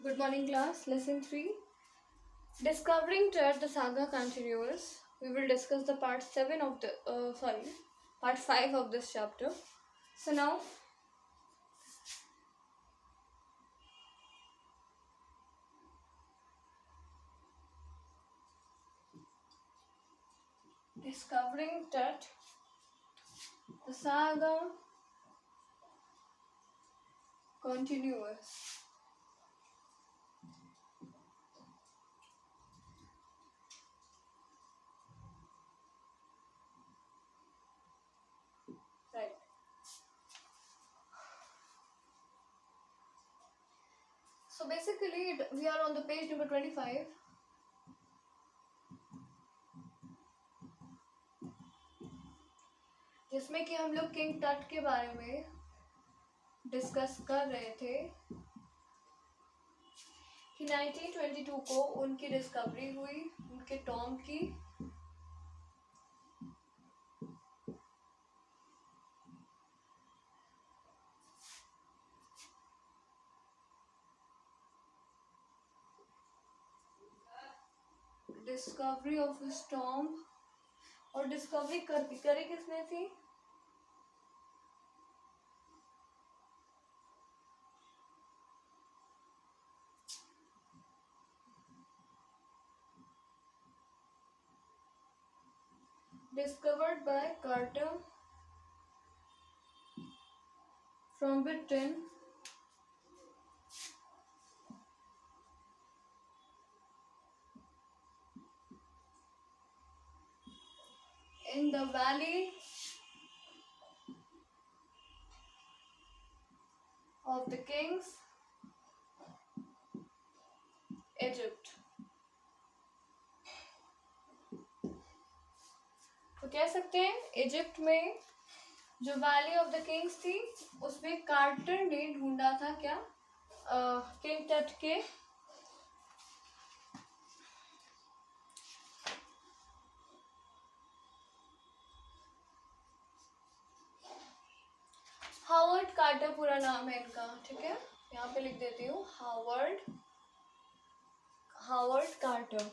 Good morning, class. Lesson 3. Discovering Ted, the saga continues. We will discuss the part 7 of the, part 5 of this chapter. So now, discovering Ted, the saga continues. Right. So basically, we are on the page number 25. जिसमें कि हम लोग king टट के बारे में discuss कर रहे थे कि 1922 को उनकी डिस्कवरी हुई, उनके टॉम की। डिस्कवरी ऑफ हिज टॉम, और डिस्कवरी करी किसने थी? Discovered by Carter from Britain in the valley of the kings, Egypt. तो कह सकते हैं इजिप्ट में जो वैली ऑफ द किंग्स थी उसमें कार्टर ने ढूंढा था क्या? किंग टट के हावर्ड कार्टर पूरा नाम है इनका, ठीक है, यहाँ पे लिख देती हूँ हावर्ड कार्टर।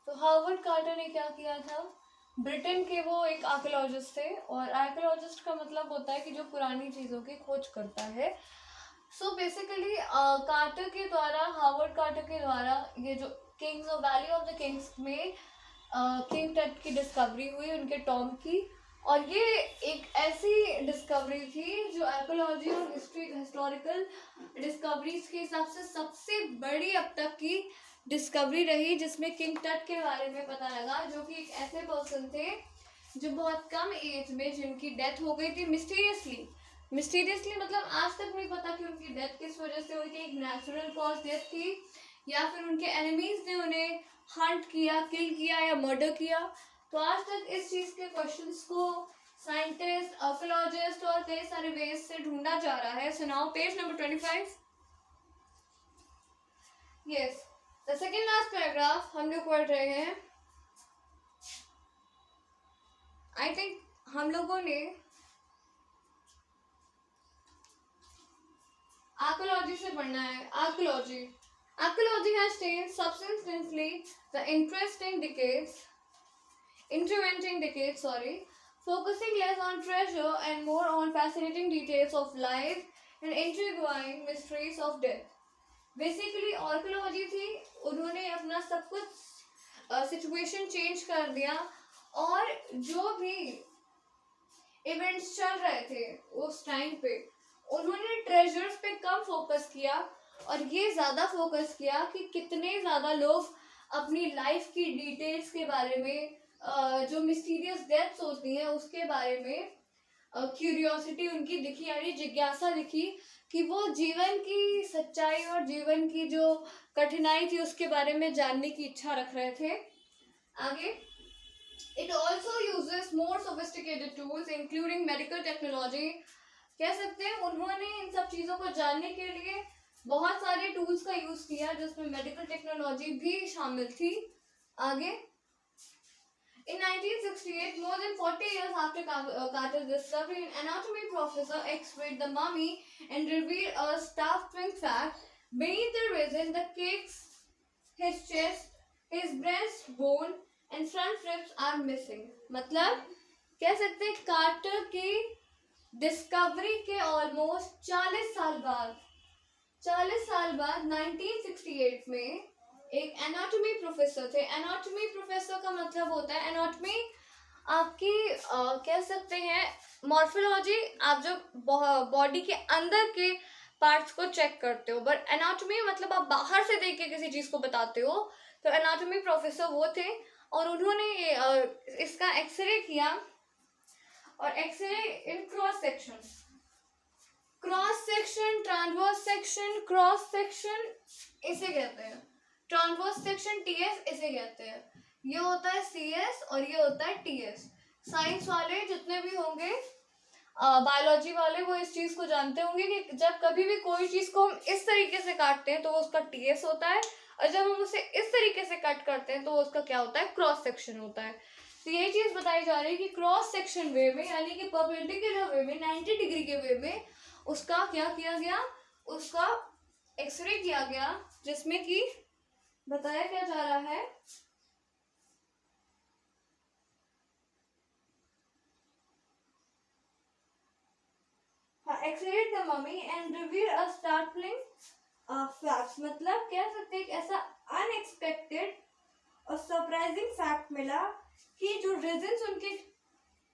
तो हावर्ड कार्टर ने क्या किया था? ब्रिटेन के वो एक आर्कियोलॉजिस्ट थे, और आर्कियोलॉजिस्ट का मतलब होता है कि जो पुरानी चीज़ों की खोज करता है। सो बेसिकली हावर्ड कार्टर के द्वारा ये जो Kings of valley of the Kings में किंग टट की डिस्कवरी हुई, उनके टॉम की। और ये एक ऐसी डिस्कवरी थी जो आर्कियोलॉजी और हिस्टोरिकल डिस्कवरीज के हिसाब से सबसे बड़ी अब तक की डिस्कवरी रही, जिसमें किंग टट के बारे में पता लगा, जो कि एक ऐसे पर्सन थे जो बहुत कम एज में जिनकी डेथ हो गई थी मिस्टीरियसली, मतलब आज तक नहीं पता कि उनकी डेथ किस वजह से हुई थी। एक नेचुरल कॉज डेथ थी, या फिर उनके एनिमीज ने उन्हें हंट किया, किल किया या मर्डर किया। तो आज तक इस चीज के क्वेश्चंस को साइंटिस्ट, आर्कियोलॉजिस्ट और कई सारे वेज से ढूंढा जा रहा है। So now page number 25। Yes, the second last paragraph हम लोग पढ़ रहे हैं। आई थिंक हम लोगों ने आर्कियोलॉजी से पढ़ना है। Archaeology has changed substantially the interventing decades, focusing less on treasure and more on fascinating details of life and intriguing mysteries of death. Basically, archaeology थी, उन्होंने अपना सब कुछ सिचुएशन चेंज कर दिया, और जो भी इवेंट्स चल रहे थे उस टाइम पे उन्होंने ट्रेजर्स पे कम फोकस किया, और ये ज़्यादा फोकस किया कि कितने ज़्यादा लोग अपनी लाइफ की डिटेल्स के बारे में, जो मिस्टीरियस डेथ्स होती हैं उसके बारे में क्यूरियोसिटी उनकी दिखी, यानी जिज्ञासा दिखी कि वो जीवन की सच्चाई और जीवन की जो कठिनाई थी उसके बारे में जानने की इच्छा रख रहे थे। आगे, it also uses more sophisticated tools including medical technology. कह सकते हैं उन्होंने इन सब चीज़ों को जानने के लिए बहुत सारे टूल्स का यूज किया, जिसमें मेडिकल टेक्नोलॉजी भी शामिल थी। आगे, in 1968, more than 40 years after Carter's discovery, an anatomy professor x-rayed the mummy and revealed a startling fact Beneath the resin, the cake's his chest, his breast bone and front ribs are missing. मतलब कह सकते हैं quarter की discovery के almost 40 साल बाद 1968 में एक एनाटॉमी प्रोफेसर थे. एनाटॉमी प्रोफेसर का मतलब होता है एनाटॉमी आपकी कह सकते हैं मॉर्फोलॉजी, आप जो बॉडी के अंदर के पार्ट्स को चेक करते हो. बट एनाटॉमी मतलब आप बाहर से देख के किसी चीज को बताते हो. तो एनाटॉमी प्रोफेसर वो थे और उन्होंने इसका एक्सरे किया. और x-ray in cross section, transverse section, cross section इसे कहते हैं. ट्रांसवर्स सेक्शन टीएस इसे कहते हैं. ये होता है सीएस और ये होता है टीएस. साइंस वाले जितने भी होंगे, बायोलॉजी वाले, वो इस चीज को जानते होंगे कि जब कभी भी कोई चीज को हम इस तरीके से काटते हैं तो वो उसका टीएस होता है, और जब हम उसे इस तरीके से कट करते हैं तो वो उसका क्या होता है, क्रॉस सेक्शन होता है. तो यही चीज बताई जा रही है कि क्रॉस सेक्शन वे में, यानी कि परपेंडिकुलर वे में, 90 डिग्री के वे में उसका क्या किया गया, उसका एक्सरे किया गया, जिसमें कि बताया क्या जा रहा है x-rayed the mummy and reveal a startling facts. मतलब कह सकते हैं कि ऐसा अनएक्सपेक्टेड और सरप्राइजिंग फैक्ट मिला कि जो रेजिन्स उनके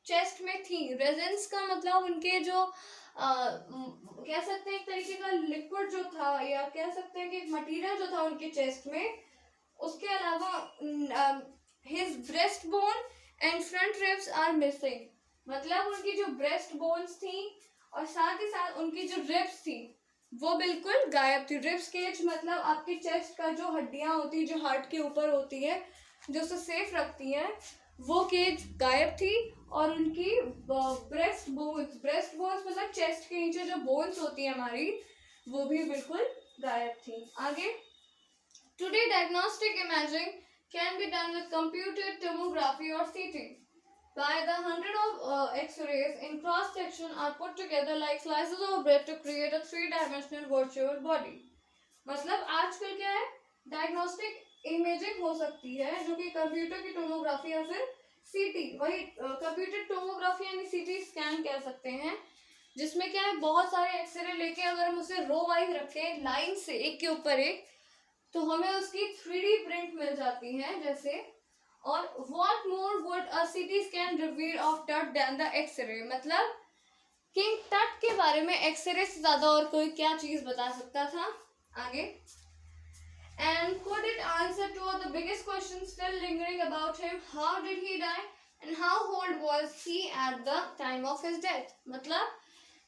चेस्ट में थी, रेजिन्स का मतलब उनके जो कह सकते हैं एक तरीके का लिक्विड जो था, या कह सकते हैं कि मटेरियल जो था उनके चेस्ट में, उसके अलावा his breast bone and front ribs are missing. मतलब उनकी जो ब्रेस्ट बोन्स थी और साथ ही साथ उनकी जो रिब्स थी वो बिल्कुल गायब थी. रिब्स केज मतलब आपके चेस्ट का जो हड्डियां होती है, जो हार्ट के ऊपर होती है, जो उसे सेफ रखती है, वो केज गायब थी. और उनकी ब्रेस्ट बोन्स मतलब चेस्ट के नीचे जो बोन्स होती है हमारी, वो भी बिल्कुल गायब थी. आगे, today diagnostic imaging can be done with computed tomography और सीटी. By the hundred of X-rays in cross section are put together like slices of bread to create a three-dimensional virtual body. मतलब आजकल क्या है, डायग्नोस्टिक इमेजिंग हो सकती है जो कि कंप्यूटर की टोमोग्राफी या फिर सीटी, वही कंप्यूटर टोमोग्राफी यानी सीटी स्कैन कह सकते हैं, जिसमें क्या है बहुत सारे एक्सरे लेके अगर हम उसे रो वाइज रखें लाइन से एक के ऊपर एक, तो हमें उसकी 3D प्रिंट मिल जाती है जैसे. और what more would a CT scan reveal of Tut than the X-ray. मतलब किंग टट के बारे में एक्सरे से ज्यादा और कोई क्या चीज बता सकता था. आगे, and could it answer to the biggest question still lingering about him, how did he die and how old was he at the time of his death. मतलब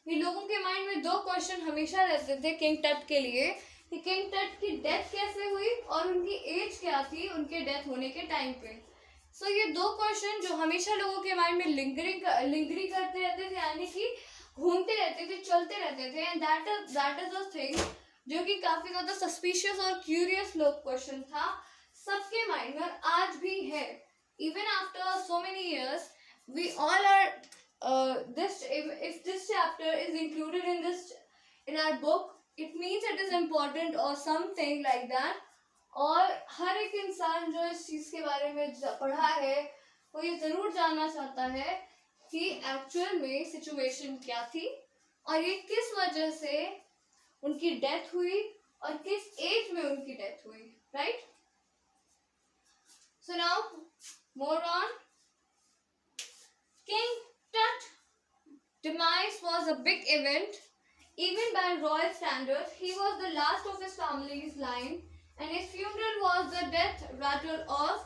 ये लोगों के माइंड में दो क्वेश्चन हमेशा रहते थे किंग टट के लिए, कि किंग टट की डेथ कैसे हुई और उनकी एज क्या थी उनके डेथ होने के टाइम पे. सो ये दो क्वेश्चन जो हमेशा लोगों के माइंड में लिंगरिंग करते रहते थे, यानी कि घूमते रहते थे, चलते रहते थे. And that is a thing जो कि काफी ज्यादा सस्पिशियस और क्यूरियस लोग क्वेश्चन था सबके माइंड में, और आज भी है. Even after so many years we all are this, if this chapter is included in our book, it means it is important or something like that. और हर एक इंसान जो इस चीज के बारे में पढ़ा है वो ये जरूर जानना चाहता है कि एक्चुअल में सिचुएशन क्या थी और ये किस वजह से उनकी डेथ हुई और किस एज में उनकी डेथ हुई. Right. So now more on. King टट demise was a big event. Even by royal standards, he was the last of his family's line, and his funeral was the death rattle of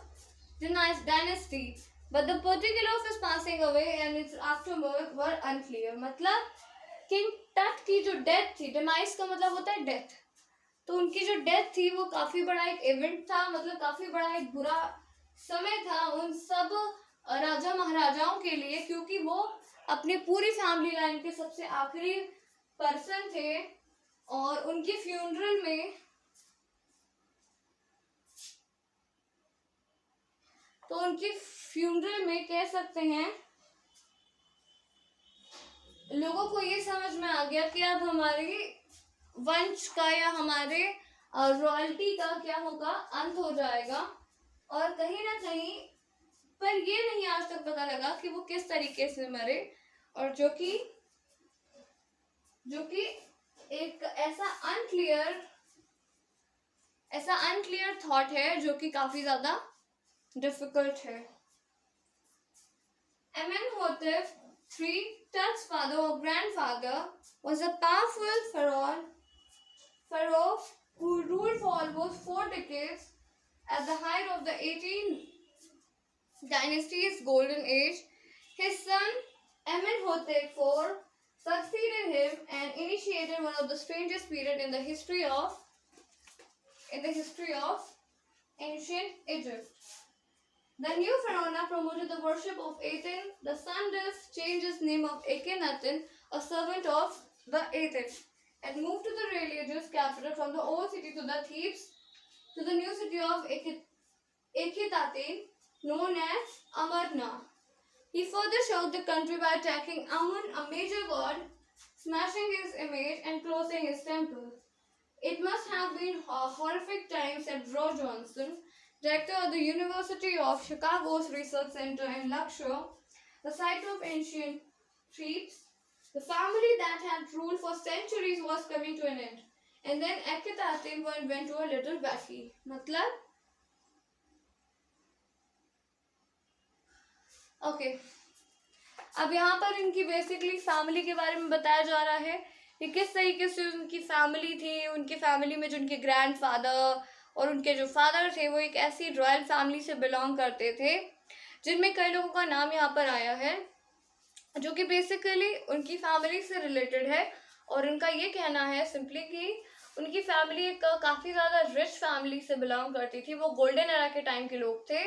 the dynasty. But the particular of his passing away and its aftermath were unclear. मतलब king टट की जो death थी, demise का मतलब होता है death, तो उनकी जो डेथ थी वो काफी बड़ा एक इवेंट था, मतलब काफी बड़ा एक बुरा समय था उन सब राजा महाराजाओं के लिए, क्योंकि वो अपनी पूरी फैमिली लाइन के सबसे आखिरी पर्सन थे. और उनकी फ्यूनरल में कह सकते हैं लोगों को ये समझ में आ गया कि अब हमारी वंश का या हमारे रॉयल्टी का क्या होगा, अंत हो जाएगा। और कहीं ना कहीं पर ये नहीं आज तक पता लगा कि वो किस तरीके से मरे, और जो कि एक ऐसा अनक्लियर थॉट है जो कि काफी ज्यादा डिफिकल्ट है। Amenhotep III, Tut's father or grandfather, was a powerful pharaoh who ruled for almost 4 decades at the height of the 18th dynasty's golden age. His son Amenhotep IV succeeded him and initiated one of the strangest periods in the history of ancient Egypt. The new pharaoh promoted the worship of Aten. The son thus changed his name of Akhenaten, a servant of the Aten, and moved to the religious capital from the old city to the Thebes, to the new city of Akhetaten, known as Amarna. He further shocked the country by attacking Amun, a major god, smashing his image and closing his temple. It must have been a horrific time, said Roy Johnson, director of the University of Chicago's Research Center in Luxor, the site of ancient Thebes. The family that had ruled for centuries was coming to an end. And then Akhenaten went to a little valley. मतलब okay अब यहाँ पर इनकी basically family के बारे में बताया जा रहा है कि किस तरीके से उनकी फैमिली थी। उनकी फैमिली में जो उनके ग्रैंडफादर और उनके जो फादर थे वो एक ऐसी रॉयल फैमिली से बिलोंग करते थे जिनमें कई लोगों का नाम यहाँ पर आया है जो कि बेसिकली उनकी फैमिली से रिलेटेड है। और उनका ये कहना है सिंपली कि उनकी फैमिली एक काफ़ी ज़्यादा रिच फैमिली से बिलोंग करती थी। वो गोल्डन एरा के टाइम के लोग थे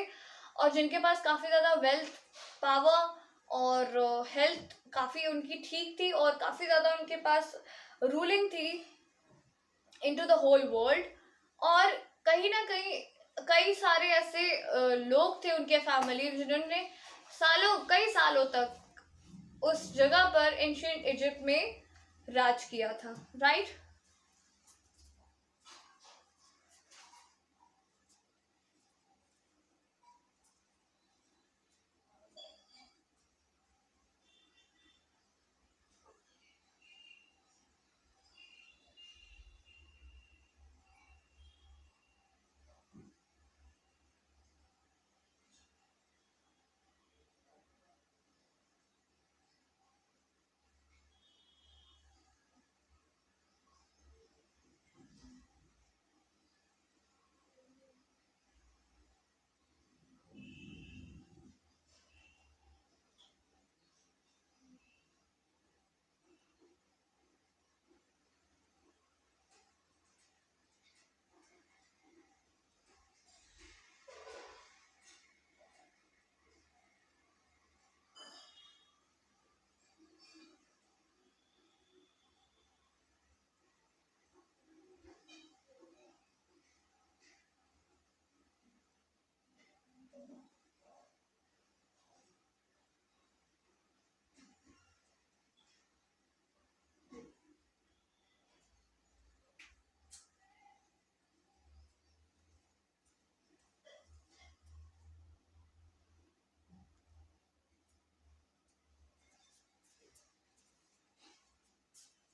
और जिनके पास काफ़ी ज़्यादा वेल्थ, पावर और हेल्थ काफ़ी उनकी ठीक थी और काफ़ी ज़्यादा उनके पास रूलिंग थी इनटू द होल वर्ल्ड। और कहीं ना कहीं कई सारे ऐसे लोग थे उनके फैमिली जिन्होंने कई सालों तक उस जगह पर एंशिएंट इजिप्ट में राज किया था, right.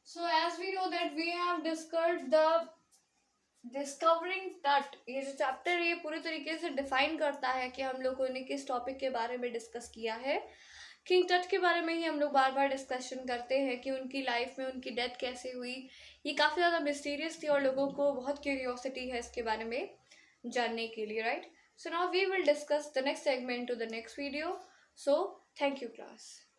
So as we know that we have discussed the discovering तट, ये जो चैप्टर ये पूरे तरीके से डिफाइन करता है कि हम लोगों ने किस टॉपिक के बारे में डिस्कस किया है। किंग टट के बारे में ही हम लोग बार बार डिस्कशन करते हैं कि उनकी लाइफ में उनकी डेथ कैसे हुई। ये काफ़ी ज़्यादा मिस्टीरियस थी और लोगों को बहुत क्यूरियोसिटी है इसके बारे में जानने के लिए, right. So now we will discuss the next segment to the next video. So thank you class.